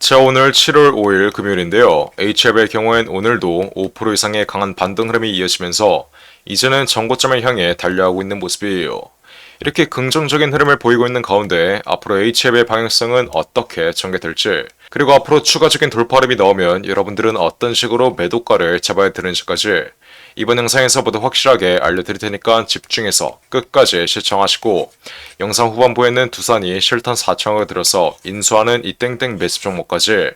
자, 오늘 7월 5일 금요일인데요. HF의 경우엔 오늘도 5% 이상의 강한 반등 흐름이 이어지면서 이제는 전고점을 향해 달려가고 있는 모습이에요. 이렇게 긍정적인 흐름을 보이고 있는 가운데 앞으로 HF의 방향성은 어떻게 전개될지, 그리고 앞으로 추가적인 돌파 흐름이 나오면 여러분들은 어떤 식으로 매도가를 잡아야 되는지까지 이번 영상에서 모두 확실하게 알려드릴 테니까 집중해서 끝까지 시청하시고, 영상 후반부에는 두산이 실탄 4천억을 들여서 인수하는 이 땡땡 매수 종목까지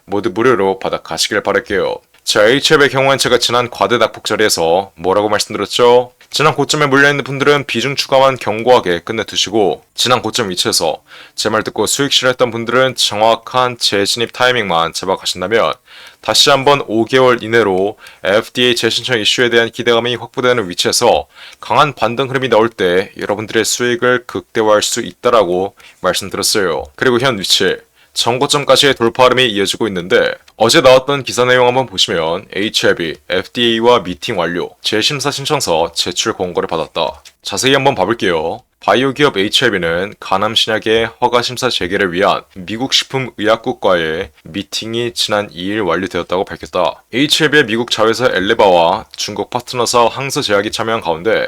모두 무료로 받아가시길 바랄게요. 자, HF의 경우엔 제가 지난 과대 낙폭 자리에서 뭐라고 말씀드렸죠? 지난 고점에 물려있는 분들은 비중 추가만 견고하게 끝내두시고, 지난 고점 위치에서 제 말 듣고 수익 실현했던 분들은 정확한 재진입 타이밍만 잡아가신다면 다시 한번 5개월 이내로 FDA 재신청 이슈에 대한 기대감이 확보되는 위치에서 강한 반등 흐름이 나올 때 여러분들의 수익을 극대화할 수 있다라고 말씀드렸어요. 그리고 현 위치 전고점까지의 돌파 흐름이 이어지고 있는데, 어제 나왔던 기사 내용 한번 보시면 HLB, FDA와 미팅 완료, 재심사 신청서 제출 공고를 받았다. 자세히 한번 봐볼게요. 바이오 기업 HLB는 간암 신약의 허가 심사 재개를 위한 미국 식품의약국과의 미팅이 지난 2일 완료되었다고 밝혔다. HLB의 미국 자회사 엘레바와 중국 파트너사 항서제약이 참여한 가운데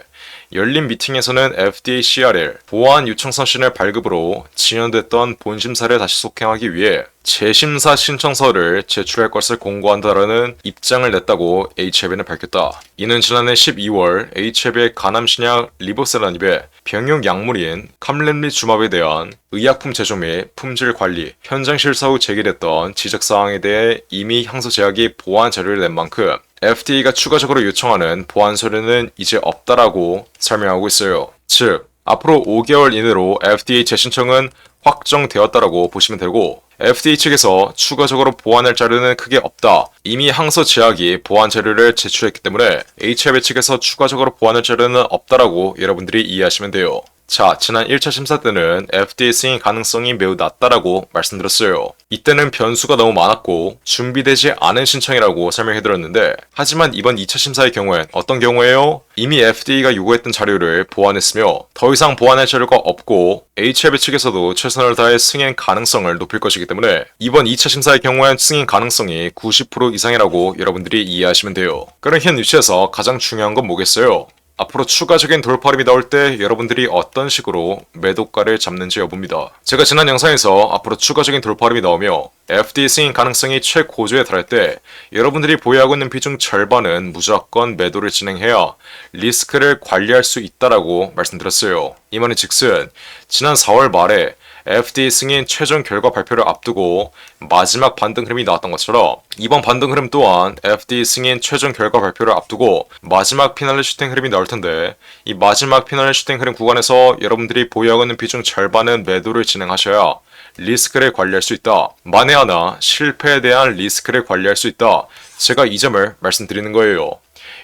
열린 미팅에서는 FDA CRL 보안 요청 서신을 발급으로 지연됐던 본심사를 다시 속행하기 위해 재심사 신청서를 제출할 것을 공고한다라는 입장을 냈다고 HLB는 밝혔다. 이는 지난해 12월 HLB의 간암신약 리보세라닙의 병용 약물인 캄렌리주맙에 대한 의약품 제조 및 품질 관리, 현장 실사 후 제기됐던 지적사항에 대해 이미 향서제약이 보안 자료를 낸 만큼 FDA가 추가적으로 요청하는 보안 서류는 이제 없다라고 설명하고 있어요. 즉, 앞으로 5개월 이내로 FDA 재신청은 확정되었다라고 보시면 되고, FDA 측에서 추가적으로 보완할 자료는 크게 없다. 이미 항서제약이 보완 자료를 제출했기 때문에 HLB 측에서 추가적으로 보완할 자료는 없다라고 여러분들이 이해하시면 돼요. 자, 지난 1차 심사 때는 FDA 승인 가능성이 매우 낮다라고 말씀드렸어요. 이때는 변수가 너무 많았고 준비되지 않은 신청이라고 설명해드렸는데, 하지만 이번 2차 심사의 경우엔 어떤 경우에요? 이미 FDA가 요구했던 자료를 보완했으며 더 이상 보완할 자료가 없고 HLB 측에서도 최선을 다해 승인 가능성을 높일 것이기 때문에 이번 2차 심사의 경우엔 승인 가능성이 90% 이상이라고 여러분들이 이해하시면 돼요. 그런 현 위치에서 가장 중요한 건 뭐겠어요? 앞으로 추가적인 돌파 흐름이 나올 때 여러분들이 어떤 식으로 매도가를 잡는지 여부입니다. 제가 지난 영상에서 앞으로 추가적인 돌파 흐름이 나오며 FDA 승인 가능성이 최고조에 달할 때 여러분들이 보유하고 있는 비중 절반은 무조건 매도를 진행해야 리스크를 관리할 수 있다라고 말씀드렸어요. 이 말은 즉슨 지난 4월 말에 FDA 승인 최종 결과 발표를 앞두고 마지막 반등 흐름이 나왔던 것처럼 이번 반등 흐름 또한 FDA 승인 최종 결과 발표를 앞두고 마지막 피날레 슈팅 흐름이 나올 텐데, 이 마지막 피날레 슈팅 흐름 구간에서 여러분들이 보유하고 있는 비중 절반은 매도를 진행하셔야 리스크를 관리할 수 있다. 만에 하나 실패에 대한 리스크를 관리할 수 있다. 제가 이 점을 말씀드리는 거예요.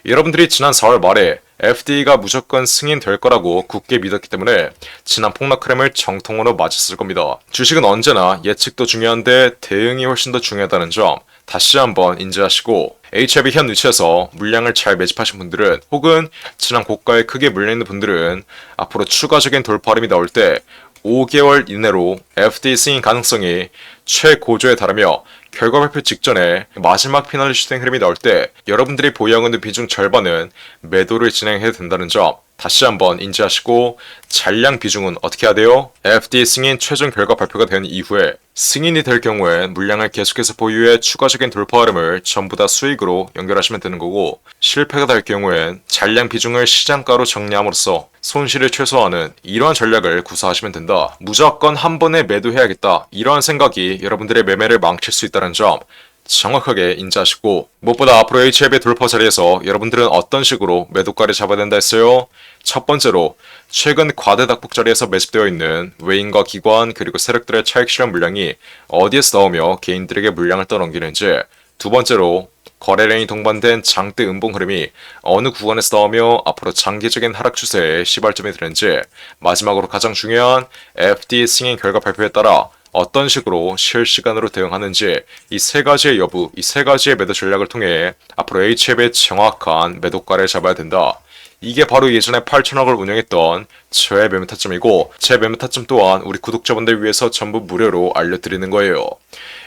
여러분들이 지난 4월 말에 FDA가 무조건 승인될 거라고 굳게 믿었기 때문에 지난 폭락 흐름을 정통으로 맞았을 겁니다. 주식은 언제나 예측도 중요한데 대응이 훨씬 더 중요하다는 점 다시 한번 인지하시고, HLB 현 위치에서 물량을 잘 매집하신 분들은, 혹은 지난 고가에 크게 물려있는 분들은 앞으로 추가적인 돌파 흐름이 나올 때 5개월 이내로 FDA 승인 가능성이 최고조에 달하며 결과 발표 직전에 마지막 피날레 슈팅 흐름이 나올 때 여러분들이 보유하고 있는 비중 절반은 매도를 진행해야 된다는 점 다시 한번 인지하시고, 잔량 비중은 어떻게 해야 돼요? FDA 승인 최종 결과 발표가 된 이후에 승인이 될 경우에 물량을 계속해서 보유해 추가적인 돌파 흐름을 전부 다 수익으로 연결하시면 되는 거고, 실패가 될 경우엔 잔량 비중을 시장가로 정리함으로써 손실을 최소화하는 이러한 전략을 구사하시면 된다. 무조건 한 번에 매도해야겠다, 이러한 생각이 여러분들의 매매를 망칠 수 있다는 점 정확하게 인지하시고, 무엇보다 앞으로 HLB 돌파 자리에서 여러분들은 어떤 식으로 매도가를 잡아야 된다 했어요? 첫 번째로 최근 과대 낙폭 자리에서 매집되어 있는 외인과 기관 그리고 세력들의 차익 실현 물량이 어디에서 나오며 개인들에게 물량을 떠넘기는지, 두 번째로 거래량이 동반된 장대 음봉 흐름이 어느 구간에서 나오며 앞으로 장기적인 하락 추세에 시발점이 되는지, 마지막으로 가장 중요한 FDA 승인 결과 발표에 따라 어떤 식으로 실시간으로 대응하는지, 이 세 가지의 여부, 이 세 가지의 매도 전략을 통해 앞으로 HLB의 정확한 매도가를 잡아야 된다. 이게 바로 예전에 8천억을 운영했던 저의 매매 타점이고 제 매매 타점 또한 우리 구독자분들 위해서 전부 무료로 알려드리는 거예요.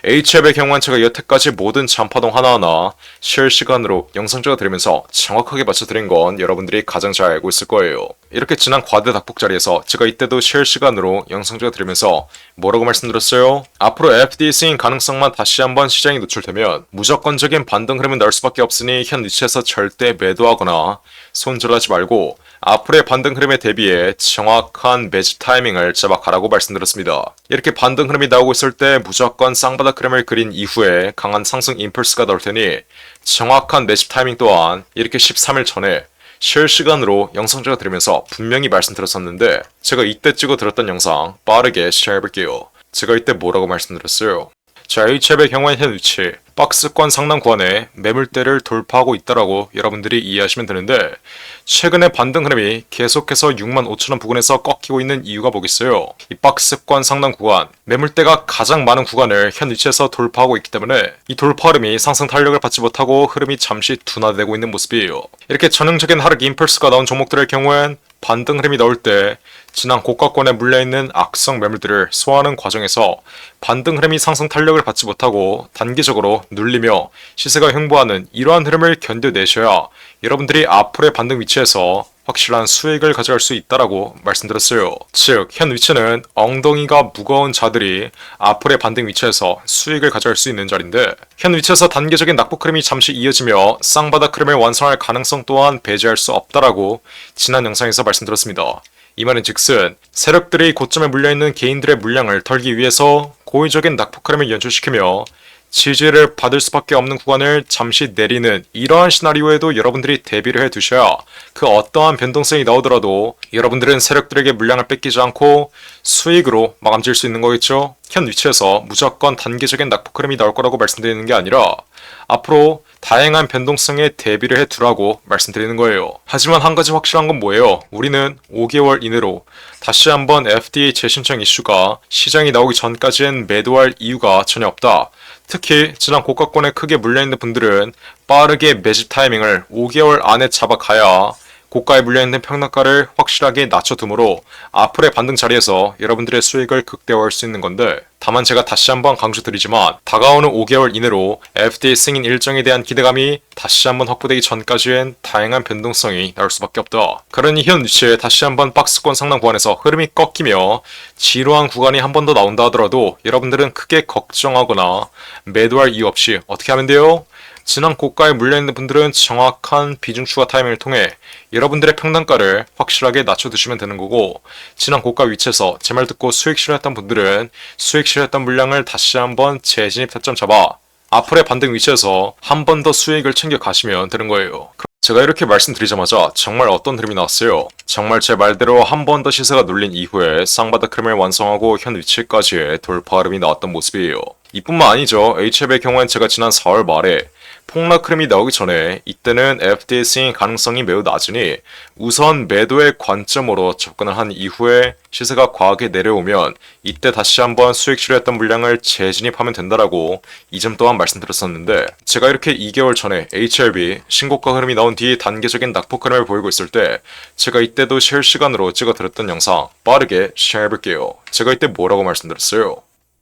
HF의 경우는 제가 여태까지 모든 잔파동 하나하나 실시간으로 영상 찍어드리면서 정확하게 맞춰드린 건 여러분들이 가장 잘 알고 있을 거예요. 이렇게 지난 과대 닭폭 자리에서 제가 이때도 실시간으로 영상 찍어드리면서 뭐라고 말씀드렸어요? 앞으로 FD 스윙 가능성만 다시 한번 시장이 노출되면 무조건적인 반등 흐름은 나올 수밖에 없으니 현 위치에서 절대 매도하거나 손절하지 말고 앞으로의 반등 흐름에 대비해 정확한 매집 타이밍을 잡아가라고 말씀드렸습니다. 이렇게 반등 흐름이 나오고 있을 때 무조건 쌍바닥 흐름을 그린 이후에 강한 상승 임펄스가 나올 테니 정확한 매집 타이밍 또한 이렇게 13일 전에 실시간으로 영상 찍어드리면서 분명히 말씀드렸었는데 제가 이때 찍어드렸던 영상 빠르게 시작해볼게요. 제가 이때 뭐라고 말씀드렸어요? 자, HF의 경우엔 현 위치 박스권 상단 구간에 매물대를 돌파하고 있다라고 여러분들이 이해하시면 되는데 최근에 반등 흐름이 계속해서 65,000원 부근에서 꺾이고 있는 이유가 뭐겠어요? 이 박스권 상단 구간 매물대가 가장 많은 구간을 현 위치에서 돌파하고 있기 때문에 이 돌파 흐름이 상승 탄력을 받지 못하고 흐름이 잠시 둔화되고 있는 모습이에요. 이렇게 전형적인 하락 임펄스가 나온 종목들의 경우엔 반등 흐름이 나올 때 지난 고가권에 물려있는 악성 매물들을 소화하는 과정에서 반등 흐름이 상승 탄력을 받지 못하고 단기적으로 눌리며 시세가 횡보하는 이러한 흐름을 견뎌내셔야 여러분들이 앞으로의 반등 위치에서 확실한 수익을 가져갈 수 있다라고 말씀드렸어요. 즉, 현 위치는 엉덩이가 무거운 자들이 앞으로의 반등 위치에서 수익을 가져갈 수 있는 자리인데 현 위치에서 단기적인 낙폭 흐름이 잠시 이어지며 쌍바닥 흐름을 완성할 가능성 또한 배제할 수 없다라고 지난 영상에서 말씀드렸습니다. 이 말은 즉슨 세력들이 고점에 물려있는 개인들의 물량을 털기 위해서 고의적인 낙폭 흐름을 연출시키며 지지를 받을 수밖에 없는 구간을 잠시 내리는 이러한 시나리오에도 여러분들이 대비를 해두셔야 그 어떠한 변동성이 나오더라도 여러분들은 세력들에게 물량을 뺏기지 않고 수익으로 마감 지을 수 있는 거겠죠? 현 위치에서 무조건 단기적인 낙폭 흐름이 나올 거라고 말씀드리는 게 아니라 앞으로 다양한 변동성에 대비를 해두라고 말씀드리는 거예요. 하지만 한 가지 확실한 건 뭐예요? 우리는 5개월 이내로 다시 한번 FDA 재신청 이슈가 시장이 나오기 전까지는 매도할 이유가 전혀 없다. 특히 지난 고가권에 크게 물려있는 분들은 빠르게 매집 타이밍을 5개월 안에 잡아가야 고가에 물려있는 평단가를 확실하게 낮춰두므로 앞으로의 반등 자리에서 여러분들의 수익을 극대화할 수 있는 건데 다만 제가 다시 한번 강조드리지만 다가오는 5개월 이내로 FDA 승인 일정에 대한 기대감이 다시 한번 확보되기 전까지엔 다양한 변동성이 나올 수밖에 없다. 그러니 현 위치에 다시 한번 박스권 상단 구간에서 흐름이 꺾이며 지루한 구간이 한 번 더 나온다 하더라도 여러분들은 크게 걱정하거나 매도할 이유 없이 어떻게 하면 돼요? 지난 고가에 물려있는 분들은 정확한 비중 추가 타이밍을 통해 여러분들의 평단가를 확실하게 낮춰두시면 되는 거고 지난 고가 위치에서 제 말 듣고 수익 실현했던 분들은 수익 실현했던 물량을 다시 한번 재진입 타점 잡아 앞으로의 반등 위치에서 한 번 더 수익을 챙겨 가시면 되는 거예요. 제가 이렇게 말씀드리자마자 정말 어떤 흐름이 나왔어요? 정말 제 말대로 한 번 더 시세가 눌린 이후에 쌍바닥 흐름을 완성하고 현 위치까지의 돌파 흐름이 나왔던 모습이에요. 이뿐만 아니죠. HF의 경우엔 제가 지난 4월 말에 폭락 흐름이 나오기 전에 이때는 FDA 스윙 가능성이 매우 낮으니 우선 매도의 관점으로 접근을 한 이후에 시세가 과하게 내려오면 이때 다시 한번 수익 실현했던 물량을 재진입하면 된다라고 이 점 또한 말씀드렸었는데 제가 이렇게 2개월 전에 HLB 신고가 흐름이 나온 뒤 단계적인 낙폭 흐름을 보이고 있을 때 제가 이때도 실시간으로 찍어드렸던 영상 빠르게 시작해볼게요. 제가 이때 뭐라고 말씀드렸어요?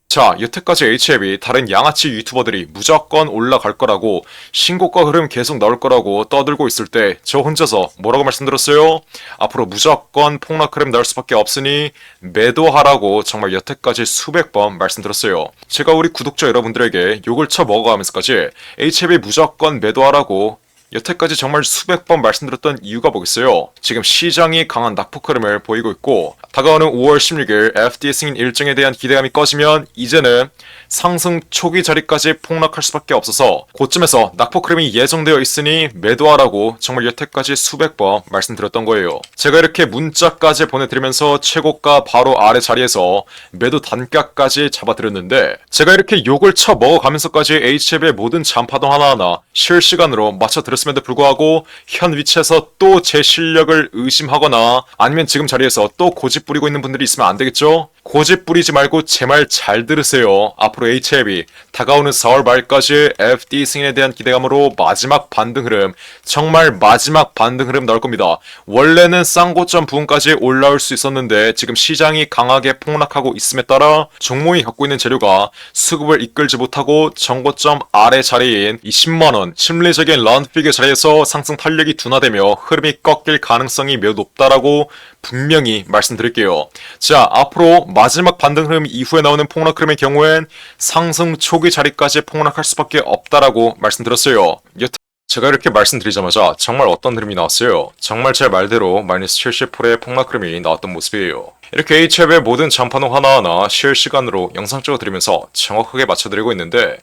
자, 여태까지 HLB 다른 양아치 유튜버들이 무조건 올라갈 거라고 신고가 흐름 계속 나올 거라고 떠들고 있을 때 저 혼자서 뭐라고 말씀드렸어요? 앞으로 무조건 폭락 흐름 나올 수밖에 없으니 매도하라고 정말 여태까지 수백 번 말씀드렸어요. 제가 우리 구독자 여러분들에게 욕을 쳐먹어가면서까지 HLB 무조건 매도하라고 여태까지 정말 수백 번 말씀드렸던 이유가 뭐겠어요? 지금 시장이 강한 낙폭 흐름을 보이고 있고 다가오는 5월 16일 FDA 승인 일정에 대한 기대감이 꺼지면 이제는 상승 초기 자리까지 폭락할 수밖에 없어서 고점에서 낙폭 흐름이 예정되어 있으니 매도하라고 정말 여태까지 수백 번 말씀드렸던 거예요. 제가 이렇게 문자까지 보내드리면서 최고가 바로 아래 자리에서 매도 단가까지 잡아드렸는데 제가 이렇게 욕을 쳐먹어가면서까지 HF의 모든 잔파동 하나하나 실시간으로 맞춰드렸음에도 불구하고 현 위치에서 또 제 실력을 의심하거나 아니면 지금 자리에서 또 고집 부리고 있는 분들이 있으면 안 되겠죠? 고집 부리지 말고 제 말 잘 들으세요. 앞으로 HLB 다가오는 4월 말까지 FD 승인에 대한 기대감으로 마지막 반등 흐름, 정말 마지막 반등 흐름 나올 겁니다. 원래는 쌍고점 부근까지 올라올 수 있었는데 지금 시장이 강하게 폭락하고 있음에 따라 종목이 갖고 있는 재료가 수급을 이끌지 못하고 정고점 아래 자리인 이 10만원 심리적인 라운드픽의 자리에서 상승 탄력이 둔화되며 흐름이 꺾일 가능성이 매우 높다라고 분명히 말씀드릴게요. 자, 앞으로 마지막 반등 흐름 이후에 나오는 폭락 흐름의 경우엔 상승 초기 자리까지 폭락할 수밖에 없다라고 말씀드렸어요. 여튼 제가 이렇게 말씀드리자마자 정말 어떤 흐름이 나왔어요. 정말 제 말대로 마이너스 70%의 폭락 흐름이 나왔던 모습이에요. 이렇게 HLB의 모든 장판호 하나하나 실시간으로 영상 찍어드리면서 정확하게 맞춰드리고 있는데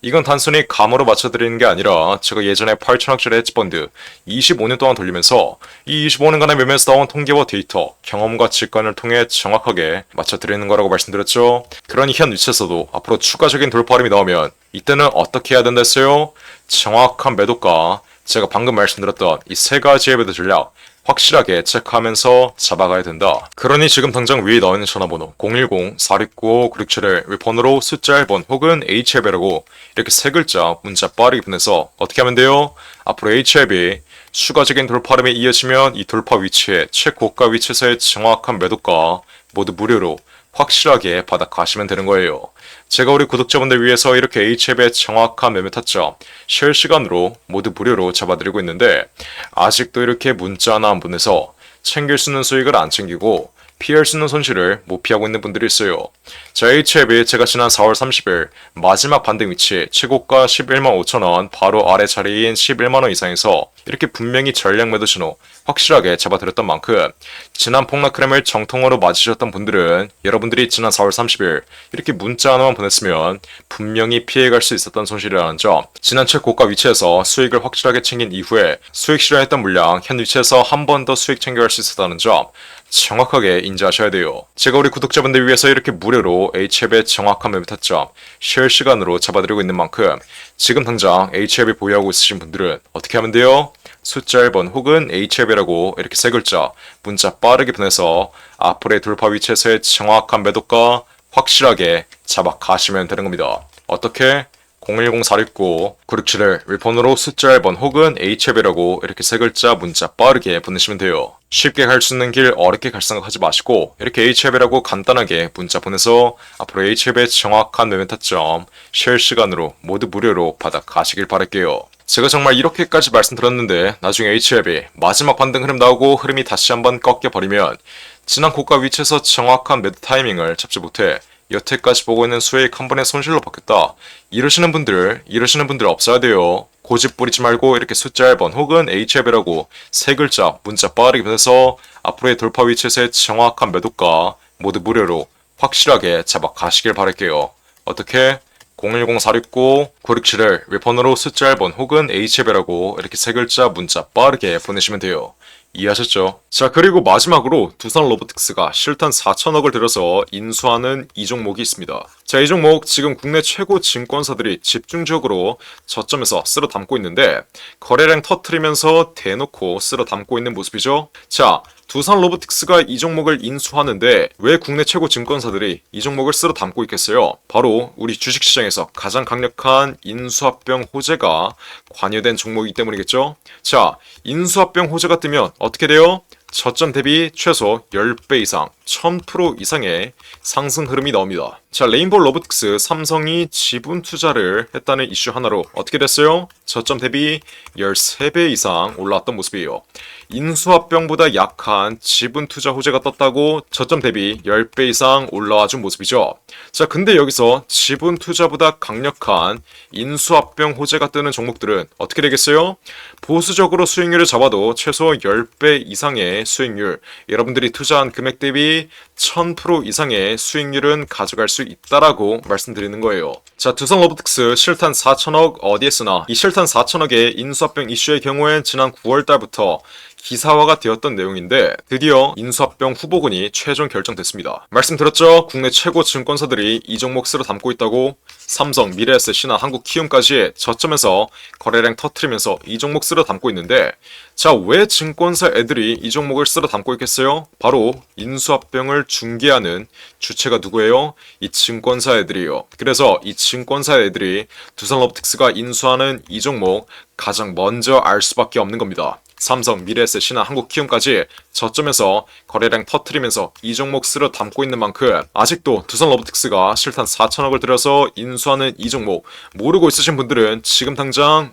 이건 단순히 감으로 맞춰드리는 게 아니라 제가 예전에 8천억짜리 헤지펀드 25년 동안 돌리면서 이 25년간의 매매에서 나온 통계와 데이터, 경험과 직관을 통해 정확하게 맞춰드리는 거라고 말씀드렸죠. 그러니 현 위치에서도 앞으로 추가적인 돌파 흐름이 나오면 이때는 어떻게 해야 된다 했어요? 정확한 매도가 제가 방금 말씀드렸던 이 세 가지의 매도 전략 확실하게 체크하면서 잡아가야 된다. 그러니 지금 당장 위에 나와있는 전화번호 010-469-9671을 윗번호로 숫자 1번 혹은 HLB라고 이렇게 세 글자 문자 빠르게 보내서 어떻게 하면 돼요? 앞으로 HLB 추가적인 돌파 흐름이 이어지면 이 돌파 위치에 최고가 위치에서의 정확한 매도가 모두 무료로 확실하게 받아 가시면 되는 거예요. 제가 우리 구독자분들 위해서 이렇게 HLB의 정확한 매매 타점 실시간으로 모두 무료로 잡아드리고 있는데 아직도 이렇게 문자 하나 안 보내서 챙길 수 있는 수익을 안 챙기고 피할 수 있는 손실을 못 피하고 있는 분들이 있어요. 자, HLB 제가 지난 4월 30일 마지막 반등 위치 최고가 11만 5천원 바로 아래 자리인 11만원 이상에서 이렇게 분명히 전략 매도 신호 확실하게 잡아드렸던 만큼 지난 폭락 흐름을 정통으로 맞으셨던 분들은 여러분들이 지난 4월 30일 이렇게 문자 하나만 보냈으면 분명히 피해갈 수 있었던 손실이라는 점, 지난 최고가 위치에서 수익을 확실하게 챙긴 이후에 수익 실현했던 물량 현 위치에서 한 번 더 수익 챙겨갈 수 있었다는 점 정확하게 인지하셔야 돼요. 제가 우리 구독자분들 위해서 이렇게 무료로 HLB의 정확한 매매 타점 실시간으로 잡아드리고 있는 만큼 지금 당장 HLB 보유하고 있으신 분들은 어떻게 하면 돼요? 숫자 1번 혹은 HLB라고 이렇게 세 글자 문자 빠르게 보내서 앞으로의 돌파 위치에서의 정확한 매도가 확실하게 잡아 가시면 되는 겁니다. 어떻게? 010-469-9671 윗번호로 숫자 1번 혹은 HLB라고 이렇게 세 글자 문자 빠르게 보내시면 돼요. 쉽게 갈 수 있는 길 어렵게 갈 생각하지 마시고 이렇게 HLB라고 간단하게 문자 보내서 앞으로 HLB의 정확한 매매 타점 실시간으로 모두 무료로 받아 가시길 바랄게요. 제가 정말 이렇게까지 말씀드렸는데 나중에 HLB 마지막 반등 흐름 나오고 흐름이 다시 한번 꺾여버리면 지난 고가 위치에서 정확한 매도 타이밍을 잡지 못해 여태까지 보고 있는 수익 한 번에 손실로 바뀌었다. 이러시는 분들 없어야 돼요. 고집 부리지 말고 이렇게 숫자 1번 혹은 HLB라고 세 글자 문자 빠르게 보내서 앞으로의 돌파 위치에서의 정확한 매도가 모두 무료로 확실하게 잡아 가시길 바랄게요. 어떻게? 010-469-9671 윗번호로 숫자 1번 혹은 HLB라고 이렇게 세 글자 문자 빠르게 보내시면 돼요. 이해하셨죠? 자, 그리고 마지막으로 두산 로보틱스가 실탄 4천억을 들여서 인수하는 이 종목이 있습니다. 자, 이 종목 지금 국내 최고 증권사들이 집중적으로 저점에서 쓸어 담고 있는데 거래량 터트리면서 대놓고 쓸어 담고 있는 모습이죠. 자, 두산 로보틱스가 이 종목을 인수하는데 왜 국내 최고 증권사들이 이 종목을 쓸어 담고 있겠어요? 바로 우리 주식시장에서 가장 강력한 인수합병 호재가 관여된 종목이기 때문이겠죠? 자, 인수합병 호재가 뜨면 어떻게 돼요? 저점 대비 최소 10배 이상, 1000% 이상의 상승 흐름이 나옵니다. 자, 레인보우 로보틱스 삼성이 지분 투자를 했다는 이슈 하나로 어떻게 됐어요? 저점 대비 13배 이상 올라왔던 모습이에요. 인수합병보다 약한 지분 투자 호재가 떴다고 저점 대비 10배 이상 올라와 준 모습이죠. 자, 근데 여기서 지분 투자보다 강력한 인수합병 호재가 뜨는 종목들은 어떻게 되겠어요? 보수적으로 수익률을 잡아도 최소 10배 이상의 수익률, 여러분들이 투자한 금액 대비 1000% 이상의 수익률은 가져갈 수 있다라고 말씀드리는 거예요. 자, 두산 로보틱스 실탄 4천억 어디에 쓰나? 이 실탄 4천억의 인수합병 이슈의 경우엔 지난 9월달부터 기사화가 되었던 내용인데 드디어 인수합병 후보군이 최종 결정됐습니다. 말씀드렸죠? 국내 최고 증권사들이 이 종목 쓸어 담고 있다고. 삼성, 미래에셋이나 한국키움까지 저점에서 거래량 터트리면서 이 종목 쓸어 담고 있는데, 자, 왜 증권사 애들이 이 종목을 쓸어 담고 있겠어요? 바로 인수합병을 중개하는 주체가 누구예요? 이 증권사 애들이에요. 그래서 이 증권사 애들이 두산로보틱스가 인수하는 이 종목 가장 먼저 알 수밖에 없는 겁니다. 삼성, 미래에셋이나 한국키움까지 저점에서 거래량 터트리면서 이 종목 쓸어 담고 있는 만큼 아직도 두산로보틱스가 실탄 4천억을 들여서 인수하는 이 종목 모르고 있으신 분들은 지금 당장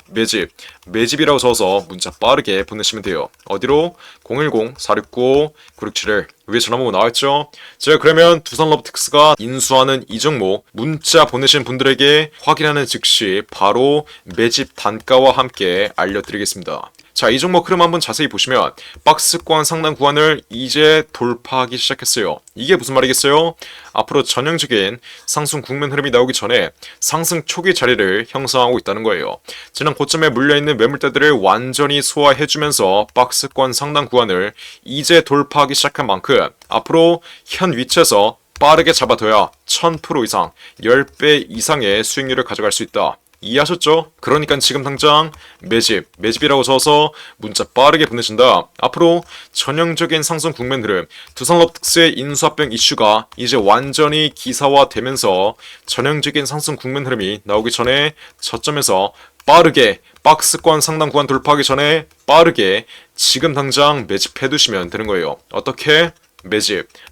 매집이라고 적어서 문자 빠르게 보내시면 돼요. 어디로? 010-469-9671 위에 전화번호 나와있죠? 제가 그러면 두산로보틱스가 인수하는 이 종목 문자 보내신 분들에게 확인하는 즉시 바로 매집 단가와 함께 알려드리겠습니다. 자, 이 종목 흐름 한번 자세히 보시면 박스권 상단 구간을 이제 돌파하기 시작했어요. 이게 무슨 말이겠어요? 앞으로 전형적인 상승 국면 흐름이 나오기 전에 상승 초기 자리를 형성하고 있다는 거예요. 지난 고점에 물려있는 매물대들을 완전히 소화해주면서 박스권 상단 구간을 이제 돌파하기 시작한 만큼 앞으로 현 위치에서 빠르게 잡아둬야 1000% 이상, 10배 이상의 수익률을 가져갈 수 있다. 이해하셨죠? 그러니까 지금 당장 매집이라고 적어서 문자 빠르게 보내신다. 앞으로 전형적인 상승 국면 흐름, 두산로보틱스의 인수합병 이슈가 이제 완전히 기사화되면서 전형적인 상승 국면 흐름이 나오기 전에 저점에서 빠르게 박스권 상단 구간 돌파하기 전에 빠르게 지금 당장 매집해 두시면 되는 거예요. 어떻게?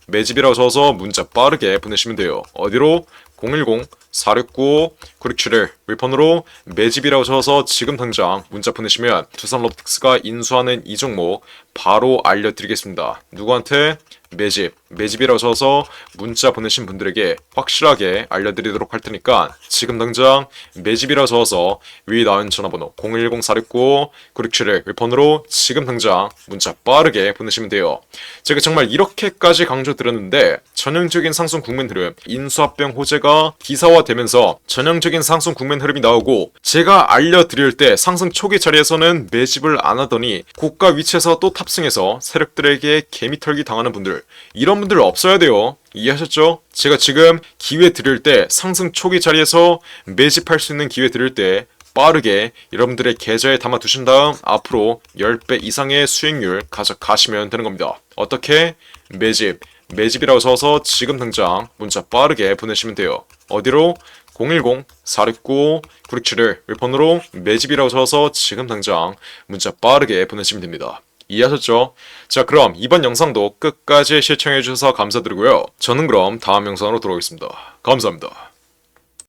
매집이라고 적어서 문자 빠르게 보내시면 돼요. 어디로? 010-469-9671 윌폰으로 매집이라고 적어서 지금 당장 문자 보내시면 두산로보틱스가 인수하는 이 종목 바로 알려드리겠습니다. 누구한테? 매집이라고 적어서 문자 보내신 분들에게 확실하게 알려드리도록 할 테니까 지금 당장 매집이라고 적어서 위에 나온 전화번호 010-469-9671 윌폰으로 지금 당장 문자 빠르게 보내시면 돼요. 제가 정말 이렇게까지 강조드렸는데 전형적인 상승 국면 흐름, 인수합병 호재가 기사화되면서 전형적인 상승 국면 흐름이 나오고 제가 알려드릴 때 상승 초기 자리에서는 매집을 안 하더니 고가 위치에서 또 탑승해서 세력들에게 개미털기 당하는 분들, 이런 분들 없어야 돼요. 이해하셨죠? 제가 지금 기회 드릴 때 상승 초기 자리에서 매집할 수 있는 기회 드릴 때 빠르게 여러분들의 계좌에 담아 두신 다음 앞으로 10배 이상의 수익률 가져가시면 되는 겁니다. 어떻게? 매집이라고 적어서 지금 당장 문자 빠르게 보내시면 돼요. 어디로? 010-469-9671 윌폰으로 매집이라고 적어서 지금 당장 문자 빠르게 보내시면 됩니다. 이해하셨죠? 자, 그럼 이번 영상도 끝까지 시청해주셔서 감사드리고요. 저는 그럼 다음 영상으로 돌아오겠습니다. 감사합니다.